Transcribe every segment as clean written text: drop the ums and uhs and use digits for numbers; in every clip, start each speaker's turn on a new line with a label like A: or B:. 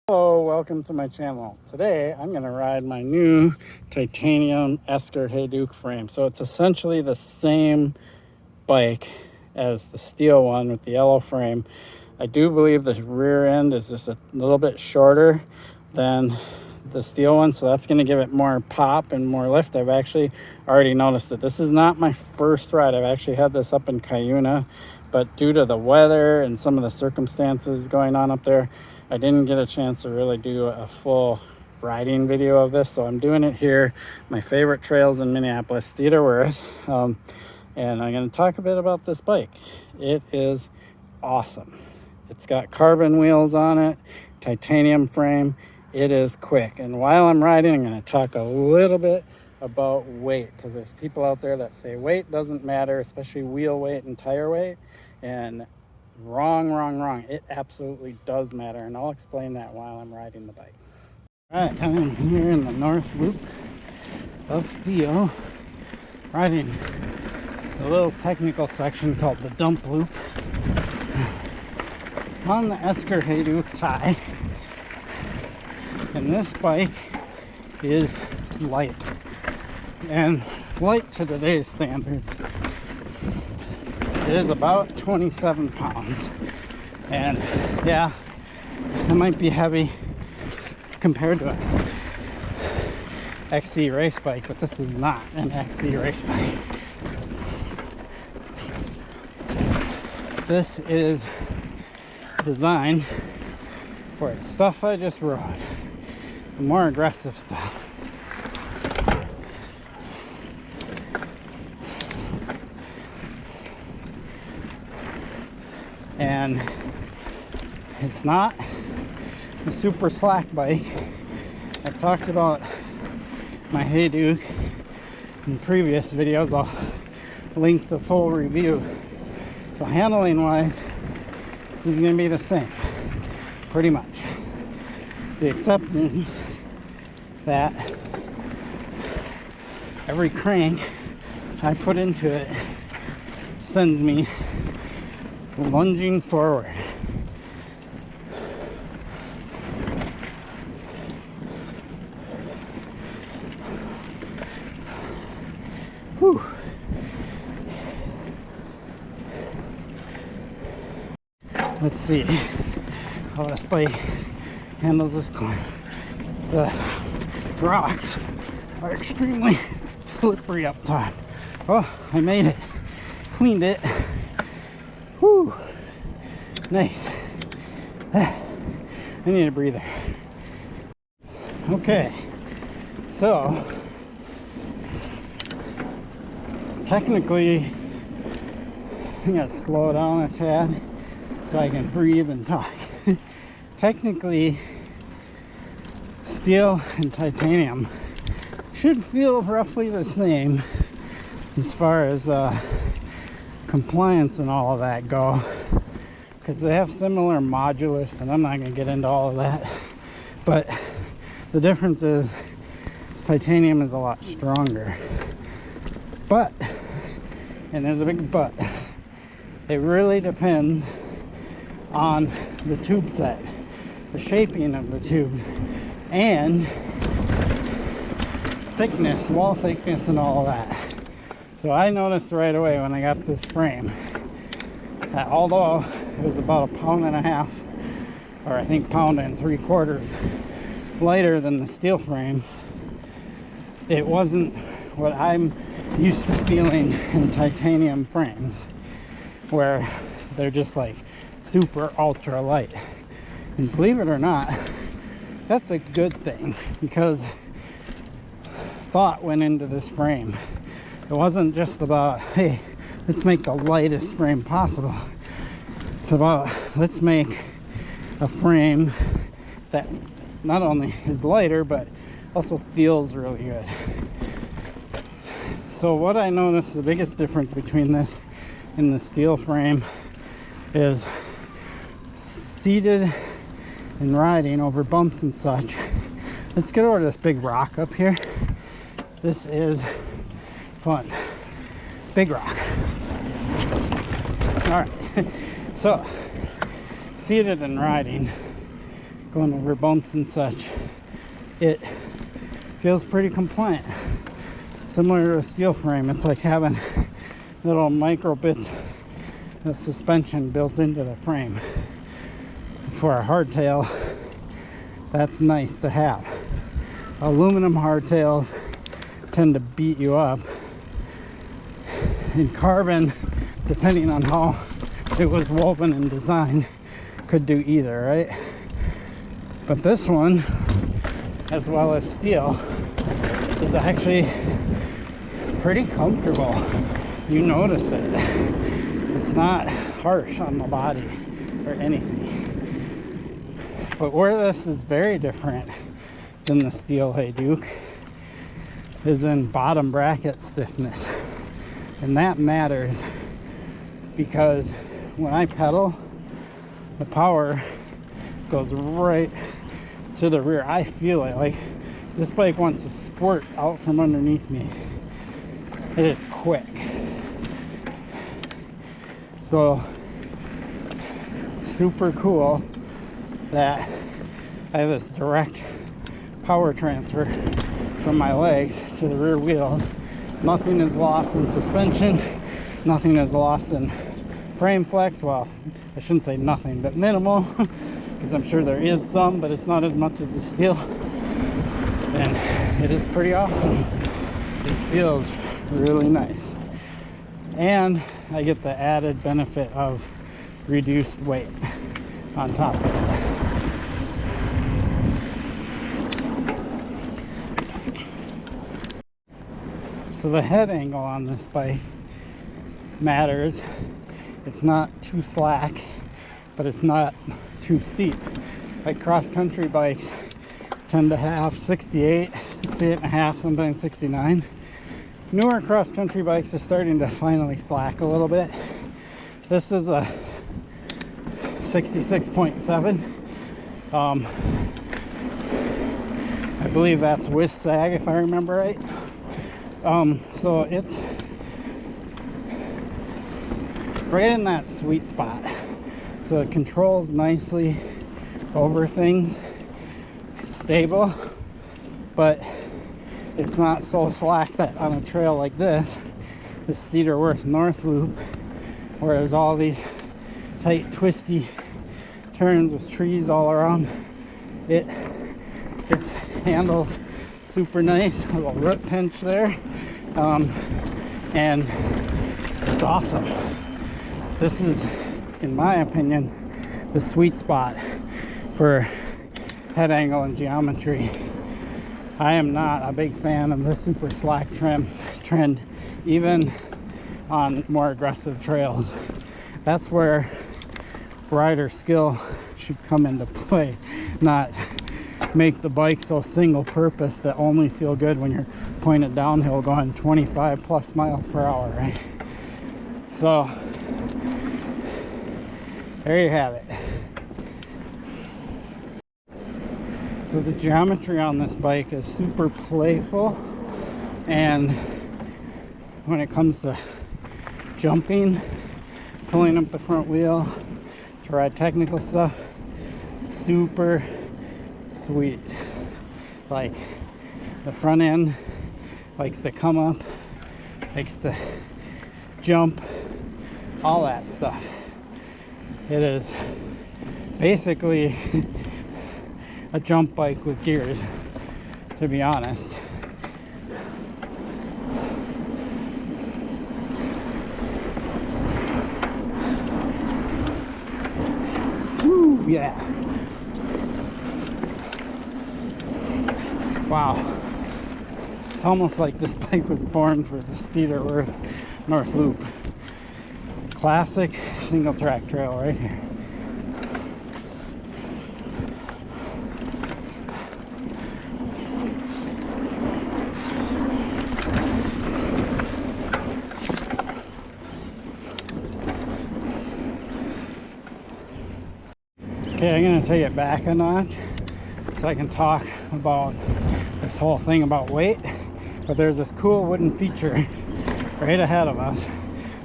A: Hello, welcome to my channel. Today I'm going to ride my new Titanium Esker Hayduke frame. So it's essentially the same bike as the steel one with the yellow frame. I do believe the rear end is just a little bit shorter than the steel one, so that's going to give it more pop and more lift. I've actually already noticed it. This is not my first ride. I've actually had this up in Cuyuna, but due to the weather and some of the circumstances going on up there, I didn't get a chance to really do a full riding video of this, so I'm doing it here. My favorite trails in Minneapolis, Theodore Wirth, and I'm going to talk a bit about this bike. It is awesome. It's got carbon wheels on it, titanium frame. It is quick, and while I'm riding, I'm going to talk a little bit about weight, because there's people out there that say weight doesn't matter, especially wheel weight and tire weight, and wrong. It absolutely does matter, and I'll explain that while I'm riding the bike. All right, I'm here in the north loop of Theo, riding a little technical section called the dump loop on the Esker Hayduke tie. And this bike is light, and light to today's standards. It is about 27 pounds, and yeah, it might be heavy compared to an XC race bike, but this is not an XC race bike. This is designed for the stuff I just rode, the more aggressive stuff. And it's not a super slack bike. I've talked about my Hayduke in previous videos. I'll link the full review. So handling wise, this is going to be the same, pretty much. The exception that every crank I put into it sends me lunging forward. Whew. Let's see how this bike handles this climb. The rocks are extremely slippery up top. Oh, I made it. Cleaned it. Whew. Nice. I need a breather. Okay. So, technically, I gotta slow down a tad so I can breathe and talk. Technically, steel and titanium should feel roughly the same as far as compliance and all of that go, because they have similar modulus, and I'm not going to get into all of that, but the difference is titanium is a lot stronger. But, and there's a big but, it really depends on the tube set, the shaping of the tube, and thickness, wall thickness, and all of that. So I noticed right away when I got this frame that although it was about 1.5 pounds, or I think 1.75 pounds lighter than the steel frame, it wasn't what I'm used to feeling in titanium frames, where they're just like super ultra light. And believe it or not, that's a good thing, because thought went into this frame. It wasn't just about, hey, let's make the lightest frame possible. It's about, let's make a frame that not only is lighter, but also feels really good. So what I noticed, the biggest difference between this and the steel frame is seated and riding over bumps and such. Let's get over this big rock up here. This is fun. Big rock. All right. So, seated and riding, going over bumps and such. It feels pretty compliant. Similar to a steel frame, it's like having little micro bits of suspension built into the frame. For a hardtail, that's nice to have. Aluminum hardtails tend to beat you up. And carbon, depending on how it was woven and designed, could do either, right? But this one, as well as steel, is actually pretty comfortable. You notice it. It's not harsh on the body or anything. But where this is very different than the steel Hayduke is in bottom bracket stiffness. And that matters because when I pedal, the power goes right to the rear. I feel it. Like this bike wants to squirt out from underneath me. It is quick. So super cool that I have this direct power transfer from my legs to the rear wheels. Nothing is lost in suspension. Nothing is lost in frame flex. Well, I shouldn't say nothing, but minimal, because I'm sure there is some, but it's not as much as the steel. And it is pretty awesome. It feels really nice. And I get the added benefit of reduced weight on top of it. So the head angle on this bike matters. It's not too slack, but it's not too steep. Like cross-country bikes tend to have 68 and a half, sometimes 69. Newer cross-country bikes are starting to finally slack a little bit. This is a 66.7. I believe that's with sag, if I remember right. So it's right in that sweet spot. So it controls nicely over things. It's stable, but it's not so slack that on a trail like this Theodore Wirth North Loop, where there's all these tight, twisty turns with trees all around, it just handles super nice. A little root pinch there, and it's awesome. This is, in my opinion, the sweet spot for head angle and geometry. I am not a big fan of the super slack trend, even on more aggressive trails. That's where rider skill should come into play, not make the bike so single purpose that only feel good when you're pointed downhill going 25 plus miles per hour, right? So there you have it. So the geometry on this bike is super playful, and when it comes to jumping, pulling up the front wheel to ride technical stuff, super sweet. Like the front end likes to come up, likes to jump, all that stuff. It is basically a jump bike with gears, to be honest. Woo, yeah. Wow. It's almost like this bike was born for the Theodore Wirth North Loop. Classic single track trail right here. Okay, I'm going to take it back a notch so I can talk about this whole thing about weight. But there's this cool wooden feature right ahead of us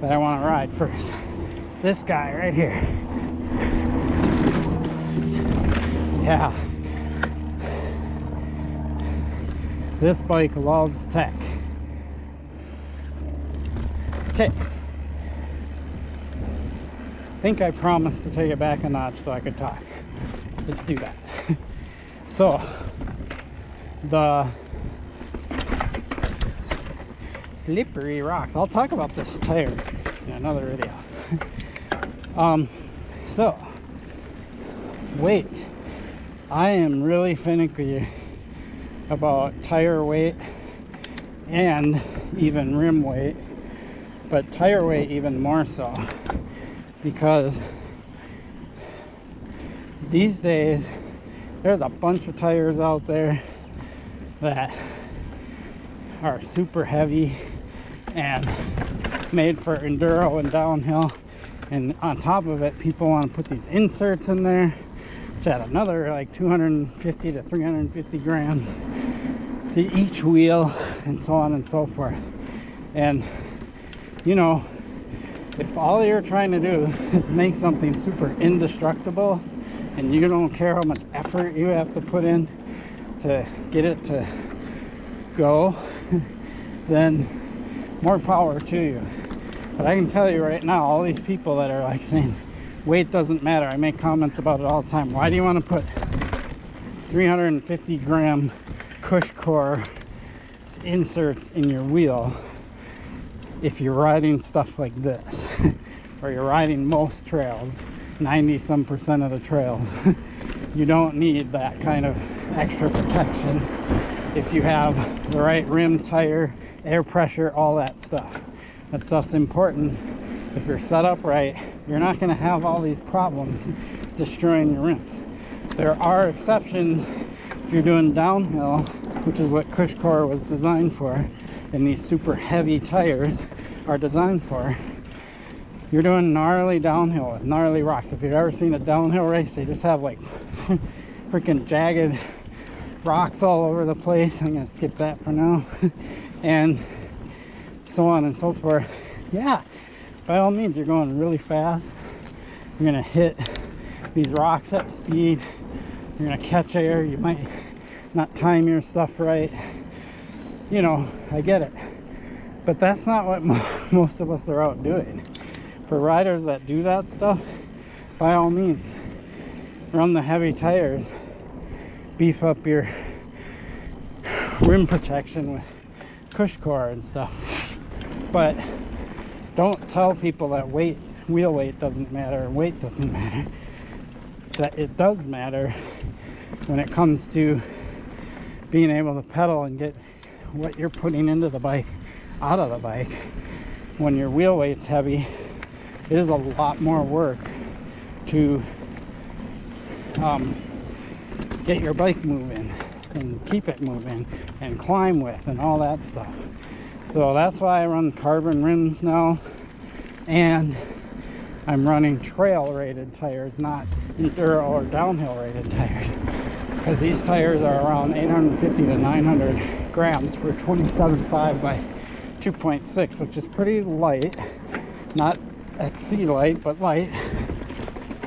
A: that I want to ride first. This guy right here. yeah, this bike loves tech. Okay, I think I promised to take it back a notch so I could talk. Let's do that. So the slippery rocks, I'll talk about this tire in another video. So weight, I am really finicky about tire weight and even rim weight, but tire weight even more so, because these days there's a bunch of tires out there that are super heavy and made for enduro and downhill, and on top of it people want to put these inserts in there which add another like 250 to 350 grams to each wheel and so on and so forth. And you know, if all you're trying to do is make something super indestructible and you don't care how much effort you have to put in to get it to go, then more power to you. But I can tell you right now, all these people that are like saying weight doesn't matter, I make comments about it all the time. Why do you want to put 350 gram cush core inserts in your wheel if you're riding stuff like this? Or you're riding most trails, 90% of the trails. You don't need that kind of extra protection if you have the right rim, tire, air pressure, all that stuff. That stuff's important. If you're set up right, you're not going to have all these problems destroying your rims. There are exceptions if you're doing downhill, which is what cush core was designed for, and these super heavy tires are designed for. You're doing gnarly downhill with gnarly rocks. If you've ever seen a downhill race, they just have like freaking jagged rocks all over the place. I'm gonna skip that for now. And so on and so forth. Yeah, by all means, you're going really fast. You're gonna hit these rocks at speed. You're gonna catch air. You might not time your stuff right. You know, I get it. But that's not what most of us are out doing. For riders that do that stuff, by all means, run the heavy tires, beef up your rim protection with cush core and stuff. But don't tell people that wheel weight doesn't matter, weight doesn't matter. That it does matter when it comes to being able to pedal and get what you're putting into the bike out of the bike. When your wheel weight's heavy, it is a lot more work to get your bike moving and keep it moving and climb with and all that stuff. So that's why I run carbon rims now, and I'm running trail rated tires, not enduro or downhill rated tires, because these tires are around 850 to 900 grams for 27.5 by 2.6, which is pretty light, not XC light, but light.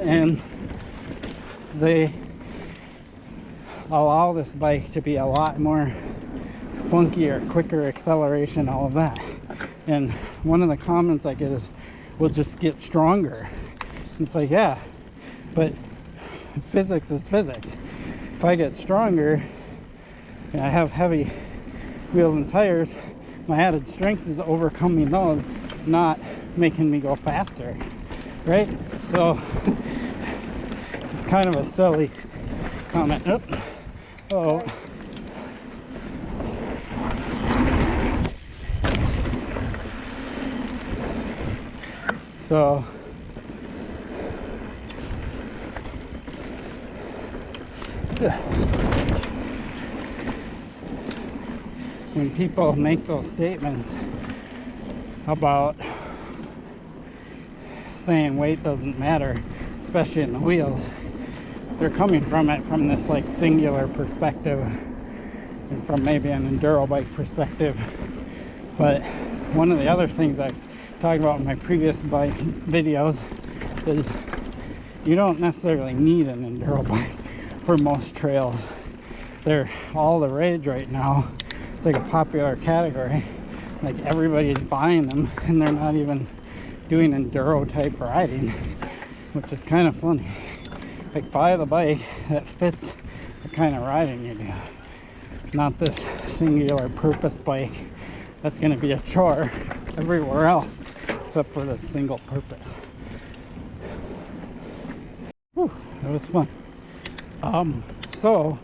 A: And they allow this bike to be a lot more spunkier, quicker acceleration, all of that. And one of the comments I get is, we'll just get stronger. It's like, yeah, but physics is physics. If I get stronger and I have heavy wheels and tires, my added strength is overcoming those, not making me go faster, right? So it's kind of a silly comment. Oh, so when people make those statements about saying weight doesn't matter, especially in the wheels, they're coming from it from this like singular perspective and from maybe an enduro bike perspective. But one of the other things I've talked about in my previous bike videos is you don't necessarily need an enduro bike for most trails. They're all the rage right now. It's like a popular category. Like everybody's buying them, and they're not even doing enduro type riding, which is kind of funny. Like, buy the bike that fits the kind of riding you do, not this singular purpose bike that's going to be a chore everywhere else except for the single purpose. Whew, that was fun. So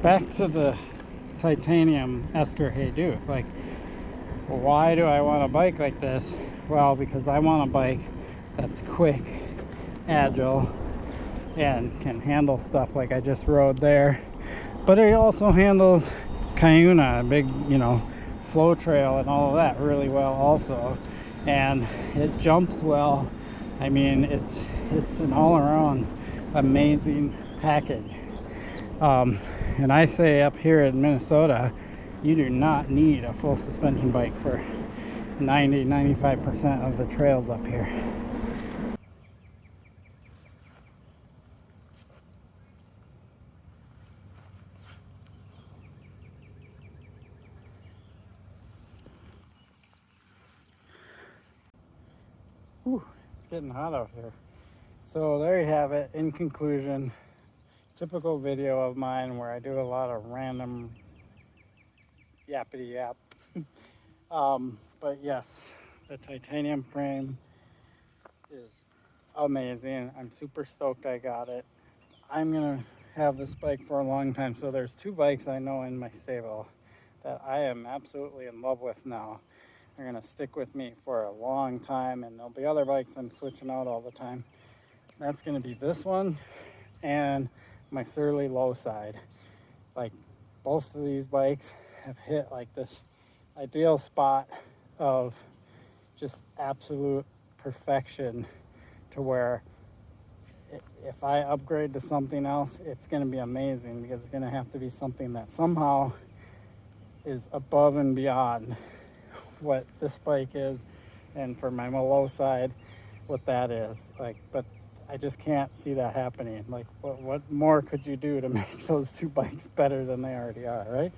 A: back to the Titanium Esker Hayduke. Like, why do I want a bike like this? Well, because I want a bike that's quick, agile, and can handle stuff like I just rode there. But it also handles Cuyuna, a big, flow trail and all of that really well also. And it jumps well. I mean, it's an all-around amazing package. And I say up here in Minnesota, you do not need a full suspension bike for 90-95% of the trails up here. Whew, it's getting hot out here. So there you have it. In conclusion, typical video of mine where I do a lot of random yappity yap. But yes, the titanium frame is amazing. I'm super stoked I got it. I'm gonna have this bike for a long time. So there's two bikes I know in my stable that I am absolutely in love with now. They're gonna stick with me for a long time, and there'll be other bikes I'm switching out all the time. That's gonna be this one and my Surly low side. Like, both of these bikes have hit like this ideal spot of just absolute perfection, to where if I upgrade to something else, it's going to be amazing, because it's going to have to be something that somehow is above and beyond what this bike is, and for my low side, what that is. Like, but I just can't see that happening. Like, what more could you do to make those two bikes better than they already are, right?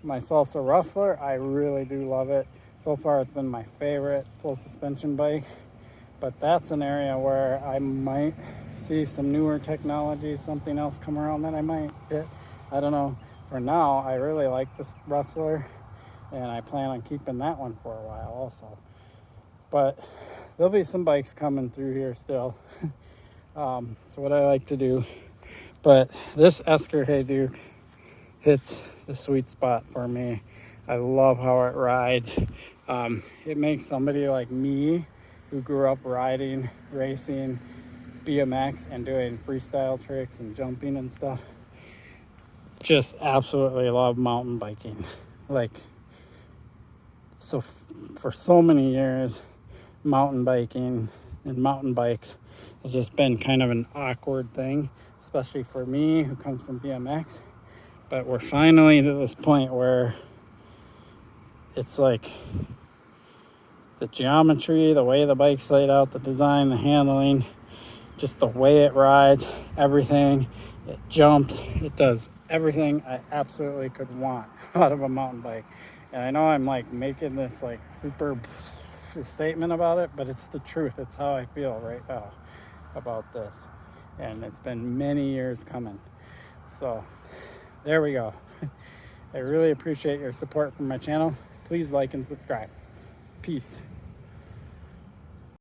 A: My Salsa Rustler, I really do love it. So far, it's been my favorite full suspension bike. But that's an area where I might see some newer technology, something else come around that I might get. I don't know. For now, I really like this Rustler, and I plan on keeping that one for a while also. But there'll be some bikes coming through here still. So what I like to do, but this Esker Hayduke hits the sweet spot for me. I love how it rides. It makes somebody like me, who grew up riding, racing, BMX, and doing freestyle tricks and jumping and stuff, just absolutely love mountain biking. Like, so for so many years, mountain biking and mountain bikes has just been kind of an awkward thing, especially for me who comes from BMX. But we're finally to this point where it's like the geometry, the way the bike's laid out, the design, the handling, just the way it rides, everything. It jumps, it does everything I absolutely could want out of a mountain bike. And I know I'm like making this like super statement about it, but it's the truth. It's how I feel right now about this. And it's been many years coming. So there we go. I really appreciate your support from my channel. Please like and subscribe. Peace.